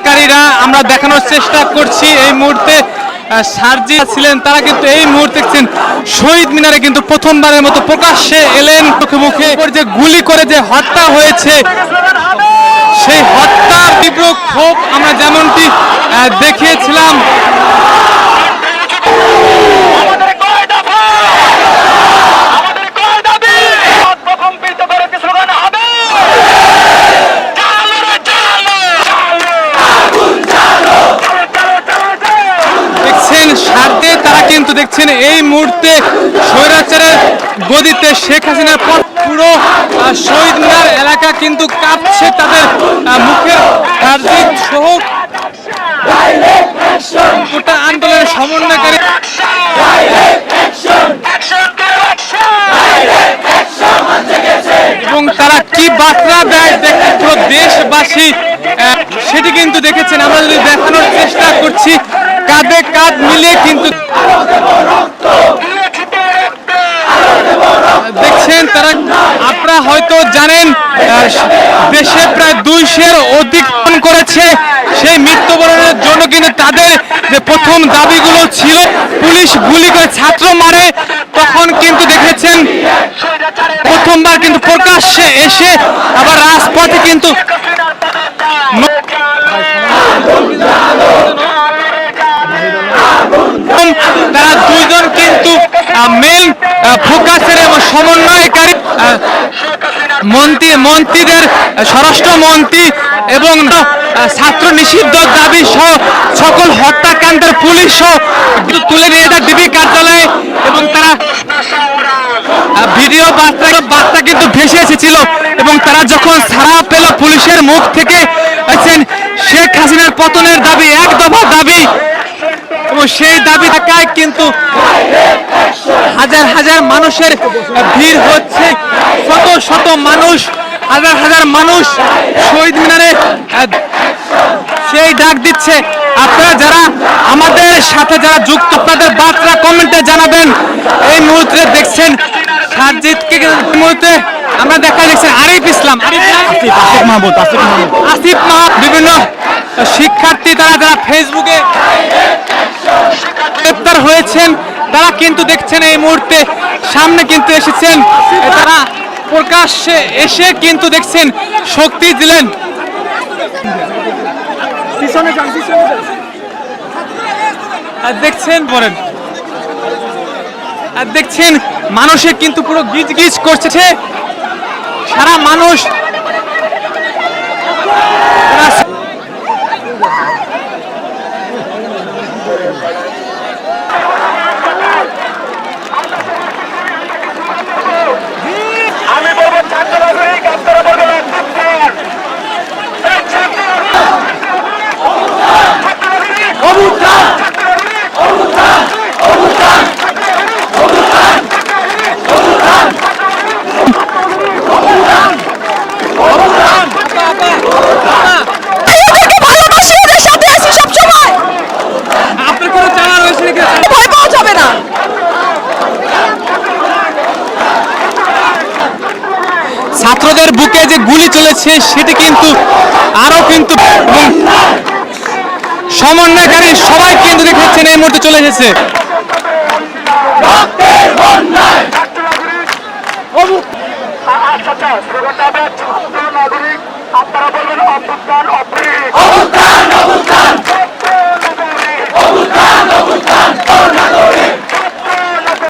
সমন্বয়কারীরা আমরা দেখানোর চেষ্টা করছি এই মুহূর্তে সার্জিস ছিলেন তারা কিন্তু এই মুহূর্তে দেখছেন শহীদ মিনারে কিন্তু প্রথমবারের মতো প্রকাশ্যে এলেন। মুখে মুখে যে গুলি করে যে হত্যা হয়েছে সেই হত্যার তীব্র ক্ষোভ আমরা যেমনটি দেখিয়েছিলাম। তারা কিন্তু দেখছেন এই মুহূর্তে স্বৈরাচারের গদিতে শেখ হাসিনার পর পুরো শহীদ মিনার এলাকা কিন্তু কাঁপছে। তাদের মুখের হার্দিক সহ গোটা আন্দোলনের সমন্বয়কারী এবং তারা কি বার্তা দেয় দেখে পুরো দেশবাসী সেটি কিন্তু দেখেছেন। আমরা যদি দেখানোর চেষ্টা করছি কাঁধে কাঁধ মিলিয়ে কিন্তু দেখছেন তারা। আপনারা হয়তো জানেন দেশে প্রায় 200-এর অধিক করেছে সেই মৃত্যুবরণের জন্য কিন্তু তাদের যে প্রথম দাবিগুলো ছিল পুলিশ গুলি করে ছাত্র মারে তখন কিন্তু দেখেছেন প্রথমবার কিন্তু প্রকাশ্যে এসে আবার রাজপথে কিন্তু তারা দুইজন কিন্তু মেন ফোকাসের এবং সমন্বয়কারী মন্ত্রীদের স্বরাষ্ট্রমন্ত্রী এবং ছাত্র নিষিদ্ধ দাবি সহ সকল হত্যাকাণ্ডের পুলিশ সহ তুলে নিয়ে যায় ডিবি কার্যালয়ে এবং তারা ভিডিও বার্তা কিন্তু ভেসে এসেছিল এবং তারা যখন ছাড়া পেল পুলিশের মুখ থেকে শেখ হাসিনার পতনের দাবি এক দফা দাবি এবং সেই দাবি থাকায় কিন্তু হাজার হাজার মানুষের ভিড় হচ্ছে। শত শত মানুষ হাজার হাজার মানুষ শহীদ মিনারে সেই ডাক দিচ্ছে। আপনারা যারা আমাদের সাথে যারা যুক্ত আপনাদের বার্তা কমেন্টে জানাবেন। এই মুহূর্তে দেখছেন সার্জিদকে এই মুহূর্তে আমরা দেখা দেখছেন আরিফ ইসলাম আসিফ মাহমুদ বিভিন্ন শিক্ষার্থী তারা যারা ফেসবুকে গ্রেপ্তার হয়েছেন তারা কিন্তু দেখছেন এই মুহূর্তে সামনে কিন্তু এসেছেন। তারা প্রকাশ্যে এসে কিন্তু দেখছেন শক্তি দিলেন। দেখছেন পড়েন দেখছেন মানুষে কিন্তু পুরো গিজ গিজ করছে সারা মানুষ। আমি বলবো ছাত্র নাগরিক আপনারা বলবেন ছাত্রদের বুকে যে গুলি চলেছে সেটি কিন্তু আরো কিন্তু সমন্বয়কারী সবাই কিন্তু দেখেছেন এই মুহূর্তে চলে এসেছে। আপনারা বলবেন অভ্যুত্থান